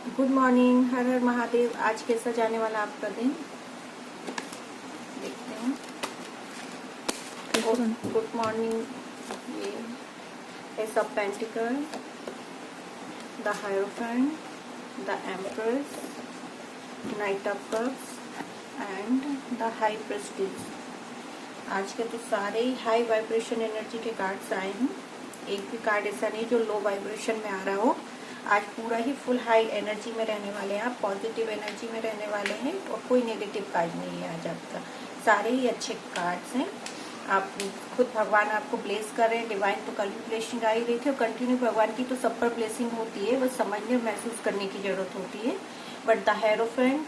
Good morning, हर हर महादेव। आज कैसा जाने वाला आपका दिन देखते हैं। Good morning. ये ace of pentacles, the hierophant, the empress, knight of cups and the high priestess. आज के तो सारे ही हाई वाइब्रेशन एनर्जी के कार्ड्स आए हैं। एक भी कार्ड ऐसा नहीं जो लो वाइब्रेशन में आ रहा हो। आज पूरा ही फुल हाई एनर्जी में रहने वाले हैं आप, पॉजिटिव एनर्जी में रहने वाले हैं और कोई नेगेटिव कार्ड नहीं है आज आपका। सारे ही अच्छे कार्ड्स हैं। आप खुद भगवान आपको ब्लेस कर रहे हैं। डिवाइन तो कल भी ब्लेसिंग आई रही थी और कंटिन्यू भगवान की तो सब पर ब्लेसिंग होती है, बस समझने महसूस करने की जरूरत होती है। बट द हेरोफेंट,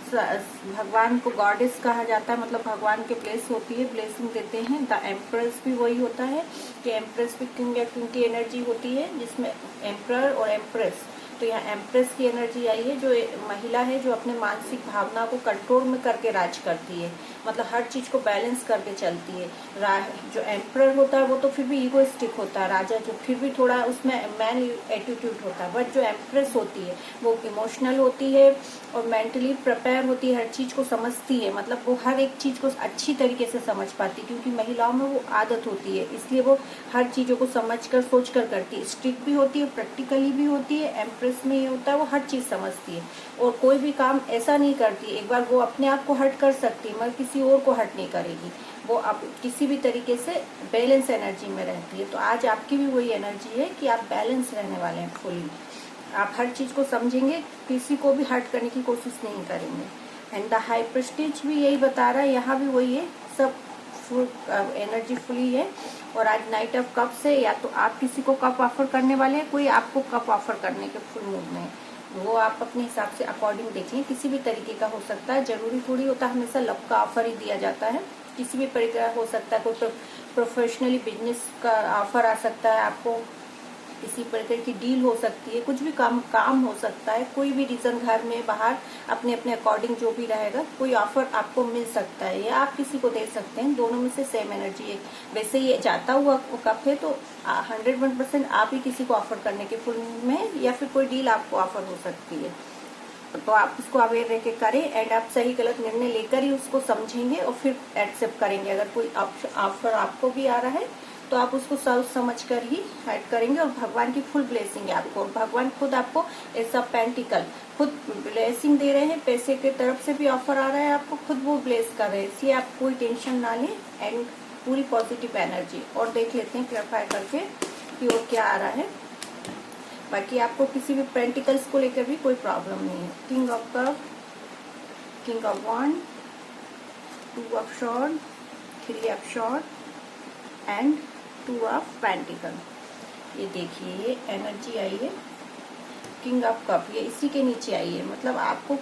भगवान को गॉडेस कहा जाता है, मतलब भगवान के ब्लेस होती है, ब्लेसिंग देते हैं। द एम्प्रेस भी वही होता है कि एम्प्रेस भी किंग या क्वीन की एनर्जी होती है, जिसमें एम्प्रर और एम्प्रेस। तो यहाँ एम्प्रेस की एनर्जी आई है, जो महिला है जो अपने मानसिक भावना को कंट्रोल में करके राज करती है, मतलब हर चीज को बैलेंस करके चलती है। जो एम्प्रर होता है वो तो फिर भी ईगोइस्टिक होता है, राजा जो फिर भी थोड़ा उसमें मैन एटीट्यूड होता है। बट जो एम्प्रेस होती है वो इमोशनल होती है और मेंटली प्रिपेयर होती है, हर चीज को समझती है, मतलब वो हर एक चीज को अच्छी तरीके से समझ पाती है, क्योंकि महिलाओं में वो आदत होती है, इसलिए वो हर चीजों को समझकर सोचकर करती है। स्ट्रिक्ट भी होती है, प्रैक्टिकली भी होती है। एम्प्रेस में ये होता है वो हर चीज समझती है और कोई भी काम ऐसा नहीं करती। एक बार वो अपने आप को हर्ट कर सकती है मगर किसी और को हर्ट नहीं करेगी। वो आप किसी भी तरीके से बैलेंस एनर्जी में रहती है। तो आज आपकी भी वही एनर्जी है कि आप बैलेंस रहने वाले हैं फुली। आप हर चीज को समझेंगे, किसी को भी हर्ट करने की कोशिश नहीं करेंगे। एंड द हाई प्रेस्टीज भी यही बता रहा है, यहाँ भी वही है, सब फुल एनर्जी फुली है। और आज नाइट ऑफ कप से या तो आप किसी को कप ऑफर करने वाले हैं, कोई आपको कप ऑफर करने के फुल मूड में है, वो आप अपने हिसाब से अकॉर्डिंग देखिए। किसी भी तरीके का हो सकता है, जरूरी थोड़ी होता है हमेशा लव का ऑफर ही दिया जाता है। किसी भी तरीके हो सकता है, कोई प्रोफेशनली बिजनेस का ऑफर आ सकता है आपको, किसी प्रकार की डील हो सकती है, कुछ भी काम हो सकता है। कोई भी रीजन, घर में बाहर, अपने अपने अकॉर्डिंग जो भी रहेगा, कोई ऑफर आपको मिल सकता है या आप किसी को दे सकते हैं। दोनों में से सेम एनर्जी है। वैसे ये जाता हुआ कप है तो 101% आप ही किसी को ऑफर करने के फुल में, या फिर कोई डील आपको ऑफर हो सकती है। तो आप उसको अवेयर रह के करें एंड आप सही गलत निर्णय लेकर ही उसको समझेंगे और फिर एक्सेप्ट करेंगे। अगर कोई ऑफर आपको भी आ रहा है तो आप उसको सोच समझ कर ही ऐड करेंगे और भगवान की फुल ब्लेसिंग है आपको। भगवान खुद आपको एस ऑफ पेंटिकल खुद ब्लेसिंग दे रहे हैं। पैसे के तरफ से भी ऑफर आ रहा है आपको, खुद वो ब्लेस कर रहे हैं, इसलिए आप कोई टेंशन ना लें एंड पूरी पॉजिटिव एनर्जी। और देख लेते हैं क्लैरिफाई करके कि और क्या आ रहा है। बाकी आपको किसी भी पेंटिकल्स को लेकर भी कोई प्रॉब्लम नहीं है। King of cup, king of wand, 2 of sword, 3 of sword and 2 of pentacle. ये देखिए ये एनर्जी आई है किंग ऑफ कप, ये इसी के नीचे आई है। मतलब आपको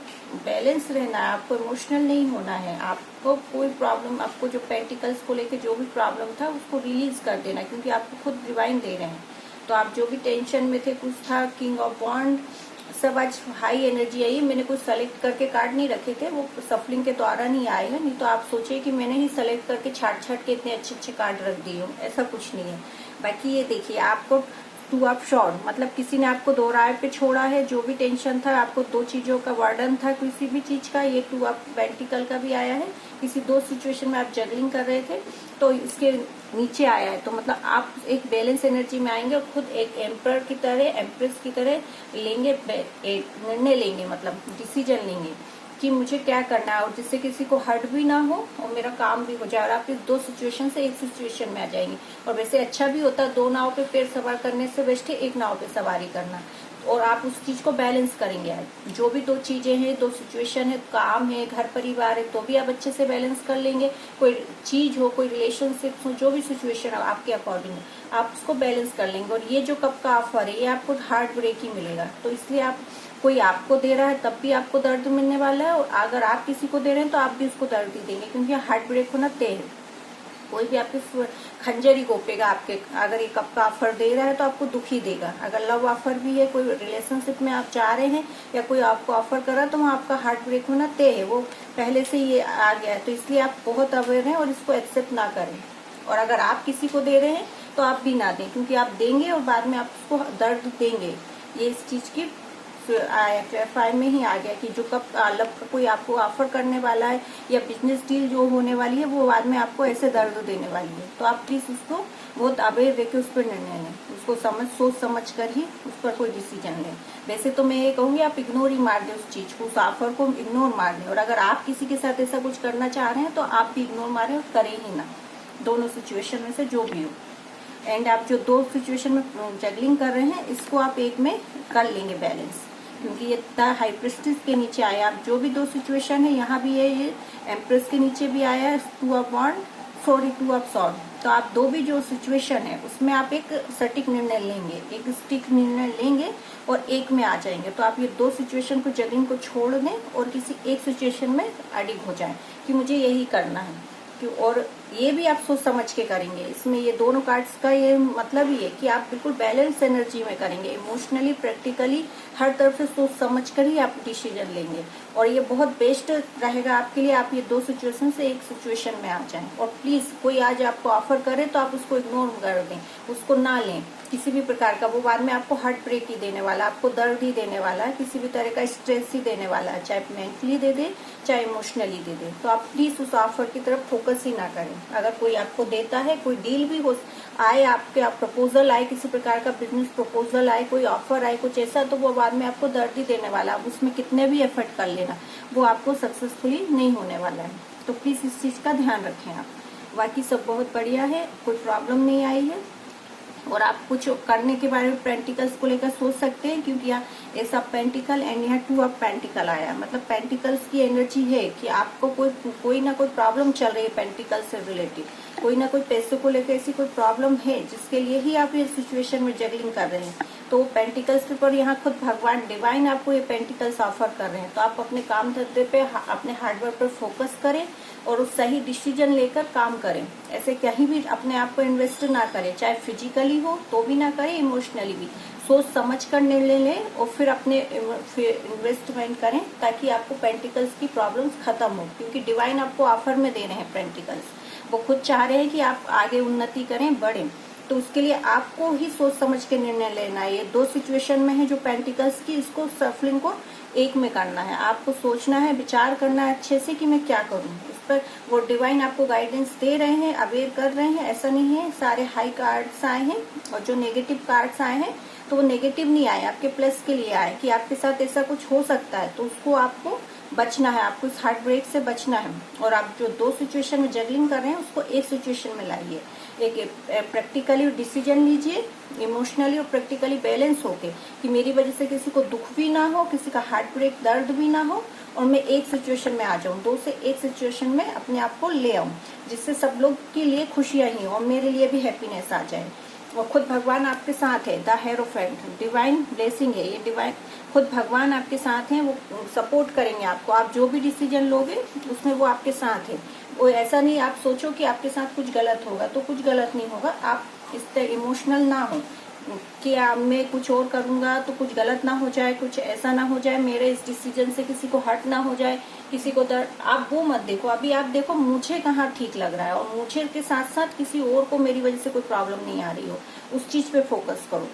बैलेंस रहना है, आपको इमोशनल नहीं होना है। आपको कोई प्रॉब्लम, आपको जो पेंटिकल्स को लेके जो भी प्रॉब्लम था उसको रिलीज कर देना, क्योंकि आपको खुद डिवाइन दे रहे हैं। तो आप जो भी टेंशन में थे, कुछ था, किंग ऑफ वॉन्ड, सब आज हाई एनर्जी आई है। मैंने कुछ सेलेक्ट करके कार्ड नहीं रखे थे, वो सफलिंग के द्वारा नहीं आए हैं, नहीं तो आप सोचिए कि मैंने ही सेलेक्ट करके छाट छाट के इतने अच्छे अच्छे कार्ड रख दिए हो, ऐसा कुछ नहीं है। बाकी ये देखिए आपको 2 ऑफ शॉर्ड, मतलब किसी ने आपको 2 राह पे छोड़ा है। जो भी टेंशन था, आपको 2 चीजों का वर्डन था किसी भी चीज का, ये 2 ऑफ पेंटिकल का भी आया है। किसी 2 सिचुएशन में आप जगलिंग कर रहे थे तो इसके नीचे आया है। तो मतलब आप एक बैलेंस एनर्जी में आएंगे और खुद एक एम्प्रर की तरह, एम्प्रेस की तरह लेंगे, एक निर्णय लेंगे, मतलब डिसीजन लेंगे कि मुझे क्या करना है और जिससे किसी को हर्ट भी ना हो और मेरा काम भी हो जाए। और आप इस 2 सिचुएशन से एक सिचुएशन में आ जाएंगे। और वैसे अच्छा भी होता है, 2 नाव पे पैर सवार करने से बेस्ट है 1 नाव पे सवारी करना। और आप उस चीज को बैलेंस करेंगे। आज जो भी 2 चीजें हैं, 2 सिचुएशन है, काम है, घर परिवार है, तो भी आप अच्छे से बैलेंस कर लेंगे। कोई चीज हो, कोई रिलेशनशिप हो, जो भी सिचुएशन हो आपके अकॉर्डिंग आप उसको बैलेंस कर लेंगे। और ये जो कप का ऑफर है ये आपको हार्ट ब्रेक ही मिलेगा। तो इसलिए आप, कोई आपको दे रहा है तब भी आपको दर्द मिलने वाला है, और अगर आप किसी को दे रहे हैं तो आप भी उसको दर्द ही देंगे, क्योंकि हार्ट ब्रेक होना तय है। कोई भी आपके खंजर ही गोपेगा आपके। अगर ये कप का ऑफर दे रहा है तो आपको दुखी देगा। अगर लव ऑफर भी है, कोई रिलेशनशिप में आप जा रहे हैं या कोई आपको ऑफर कर रहा है, तो वहाँ आपका हार्ट ब्रेक होना तय है, वो पहले से ये आ गया है। तो इसलिए आप बहुत अवेयर हैं और इसको एक्सेप्ट ना करें। और अगर आप किसी को दे रहे हैं तो आप भी ना दें, क्योंकि आप देंगे और बाद में आप उसको दर्द देंगे। ये इस चीज की FI में ही आ गया कि जो कब अलग कोई आपको ऑफर करने वाला है या बिजनेस डील जो होने वाली है वो बाद में आपको ऐसे दर्द देने वाली है। तो आप प्लीज उसको बहुत अवेयर रह के उस पर निर्णय लें, उसको सोच समझ कर ही उस पर कोई डिसीजन लें। वैसे तो मैं ये कहूँगी आप इग्नोर ही मार दें उस चीज को, उस ऑफर को इग्नोर मार दें। और अगर आप किसी के साथ ऐसा कुछ करना चाह रहे हैं तो आप भी इग्नोर मारें और करें ही ना, दोनों सिचुएशन में से जो भी हो। एंड आप जो दो सिचुएशन में जगलिंग कर रहे हैं इसको आप एक में कर लेंगे बैलेंस, क्योंकि ये हाई प्रेस्टिज के नीचे आया। आप जो भी दो सिचुएशन है यहाँ भी है, ये एम्प्रेस के नीचे भी आया है, 2 ऑफ वॉन्ड, 2 ऑफ सॉर्ड। तो आप दो भी जो सिचुएशन है उसमें आप एक सटीक निर्णय लेंगे, एक स्टिक निर्णय लेंगे और एक में आ जाएंगे। तो आप ये दो सिचुएशन को जगलिंग को छोड़ दें और किसी एक सिचुएशन में एडिक्ट हो जाएं कि मुझे यही करना है। और ये भी आप सोच समझ के करेंगे। इसमें ये दोनों कार्ड्स का ये मतलब ही है कि आप बिल्कुल बैलेंस एनर्जी में करेंगे, इमोशनली प्रैक्टिकली हर तरफ से सोच समझ कर ही आप डिसीजन लेंगे। और ये बहुत बेस्ट रहेगा आपके लिए, आप ये दो सिचुएशन से एक सिचुएशन में आ जाएं। और प्लीज कोई आज आपको ऑफर करे तो आप उसको इग्नोर कर दें, उसको ना लें किसी भी प्रकार का। वो बाद में आपको हार्ट ब्रेक ही देने वाला, आपको दर्द ही देने वाला है, किसी भी तरह का स्ट्रेस ही देने वाला है, चाहे मेंटली दे दे चाहे इमोशनली दे दे। तो आप प्लीज उस ऑफर की तरफ फोकस ही ना करें। अगर कोई आपको देता है, कोई डील भी हो आए आपके, आप प्रपोजल आए, किसी प्रकार का बिजनेस प्रपोजल आए, कोई ऑफर आए कुछ ऐसा, तो वो बाद में आपको दर्द ही देने वाला। आप उसमें कितने भी एफर्ट कर लेना वो आपको सक्सेसफुली नहीं होने वाला है। तो प्लीज इस चीज का ध्यान रखें आप। बाकी सब बहुत बढ़िया है, कोई प्रॉब्लम नहीं आई है। और आप कुछ करने के बारे में पेंटिकल्स को लेकर सोच सकते हैं, क्योंकि यहाँ एस ऑफ पेंटिकल एंड यहाँ 2 ऑफ पेंटिकल आया। मतलब पेंटिकल्स की एनर्जी है कि आपको कोई ना कोई प्रॉब्लम चल रही है पेंटिकल से रिलेटेड, कोई ना कोई पैसे को लेकर ऐसी कोई प्रॉब्लम है जिसके लिए ही आप ये सिचुएशन में जगलिंग कर रहे हैं। तो पेंटिकल्स के ऊपर यहाँ खुद भगवान डिवाइन आपको ये पेंटिकल्स ऑफर कर रहे हैं। तो आप अपने काम धंधे पे, अपने हार्डवर्क पर फोकस करें और उस सही डिसीजन लेकर काम करें। ऐसे कहीं भी अपने आप को इन्वेस्ट ना करें, चाहे फिजिकली हो तो भी ना करें, इमोशनली भी सोच समझ कर निर्णय लें और फिर अपने इन्वेस्टमेंट करें, ताकि आपको पेंटिकल्स की प्रॉब्लम्स खत्म हो। क्योंकि डिवाइन आपको ऑफर में दे रहे हैं पेंटिकल्स, वो खुद चाह रहे हैं कि आप आगे उन्नति करें, बढ़ें। तो उसके लिए आपको ही सोच समझ के निर्णय लेना है। ये दो सिचुएशन में है जो पेंटिकल्स की, इसको सफलिंग को एक में करना है। आपको सोचना है, विचार करना है अच्छे से कि मैं क्या करूं। इस पर वो डिवाइन आपको गाइडेंस दे रहे हैं, अवेयर कर रहे हैं। ऐसा नहीं है सारे हाई कार्ड्स आए हैं और जो नेगेटिव कार्ड्स आए हैं तो वो नेगेटिव नहीं आए, आपके प्लस के लिए आए कि आपके साथ ऐसा कुछ हो सकता है। तो उसको आपको बचना है, आपको इस हार्ट ब्रेक से बचना है। और आप जो दो सिचुएशन में जगलिंग कर रहे हैं उसको एक सिचुएशन में लाइए, एक प्रैक्टिकली डिसीजन लीजिए, इमोशनली और प्रैक्टिकली बैलेंस होके कि मेरी वजह से किसी को दुख भी ना हो, किसी का हार्ट ब्रेक दर्द भी ना हो, और मैं एक सिचुएशन में आ जाऊं, दो से एक सिचुएशन में अपने आप को ले आऊं, जिससे सब लोग के लिए खुशियां ही हो और मेरे लिए भी हैप्पीनेस आ जाए। और खुद भगवान आपके साथ है, द हेरोफेंट डिवाइन ब्लेसिंग है ये। डिवाइन खुद भगवान आपके साथ हैं, वो सपोर्ट करेंगे आपको। आप जो भी डिसीजन लोगे उसमें वो आपके साथ है। वो ऐसा नहीं आप सोचो कि आपके साथ कुछ गलत होगा, तो कुछ गलत नहीं होगा। आप इस तरह इमोशनल ना हो कि मैं कुछ और करूंगा तो कुछ गलत ना हो जाए, कुछ ऐसा ना हो जाए, मेरे इस डिसीजन से किसी को हर्ट ना हो जाए, किसी को दर्द। आप वो मत देखो, अभी आप देखो मुझे कहाँ ठीक लग रहा है और मुझे के साथ साथ किसी और को मेरी वजह से कोई प्रॉब्लम नहीं आ रही हो, उस चीज पे फोकस करो।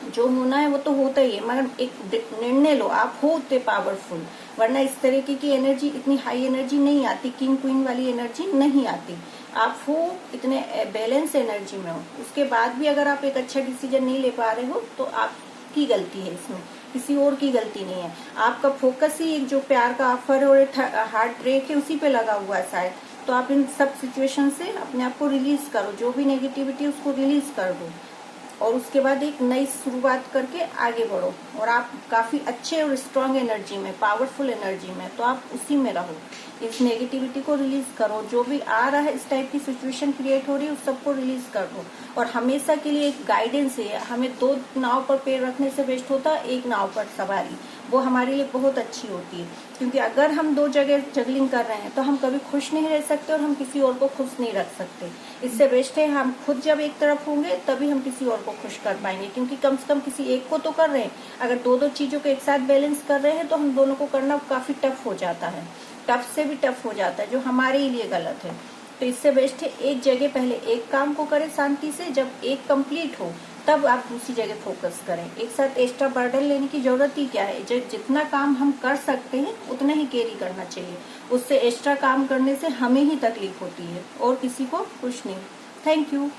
जो होना है वो तो होता ही है, मगर एक निर्णय लो, आप हो उतने पावरफुल। वरना इस तरीके की एनर्जी, इतनी हाई एनर्जी नहीं आती, किंग क्वीन वाली एनर्जी नहीं आती। आप हो इतने बैलेंस एनर्जी में हो, उसके बाद भी अगर आप एक अच्छा डिसीजन नहीं ले पा रहे हो तो आपकी गलती है, इसमें किसी और की गलती नहीं है। आपका फोकस ही एक जो प्यार का ऑफर और हार्ट ब्रेक है उसी पे लगा हुआ है शायद। तो आप इन सब सिचुएशन से अपने आप को रिलीज करो, जो भी नेगेटिविटी उसको रिलीज कर दो और उसके बाद एक नई शुरुआत करके आगे बढ़ो। और आप काफी अच्छे और स्ट्रांग एनर्जी में, पावरफुल एनर्जी में, तो आप उसी में रहो। इस नेगेटिविटी को रिलीज करो, जो भी आ रहा है इस टाइप की सिचुएशन क्रिएट हो रही है उस सबको रिलीज कर दो। और हमेशा के लिए एक गाइडेंस है, हमें दो नाव पर पैर रखने से बेस्ट होता है एक नाव पर सवारी, वो हमारे लिए बहुत अच्छी होती है। क्योंकि अगर हम दो जगह जगलिंग कर रहे हैं तो हम कभी खुश नहीं रह सकते और हम किसी और को खुश नहीं रख सकते। इससे बेस्ट है हम खुद जब एक तरफ होंगे तभी हम किसी और को खुश कर पाएंगे। क्योंकि कम से कम किसी एक को तो कर रहे हैं, अगर दो दो चीजों को एक साथ बैलेंस कर रहे हैं तो हम दोनों को करना काफी टफ हो जाता है, टफ से भी टफ हो जाता है, जो हमारे ही लिए गलत है। तो इससे बेस्ट है एक जगह पहले एक काम को करें शांति से, जब एक कंप्लीट हो तब आप दूसरी जगह फोकस करें। एक साथ एक्स्ट्रा बर्डन लेने की जरूरत ही क्या है, जितना काम हम कर सकते हैं उतना ही कैरी करना चाहिए। उससे एक्स्ट्रा काम करने से हमें ही तकलीफ होती है और किसी को कुछ नहीं। Thank you.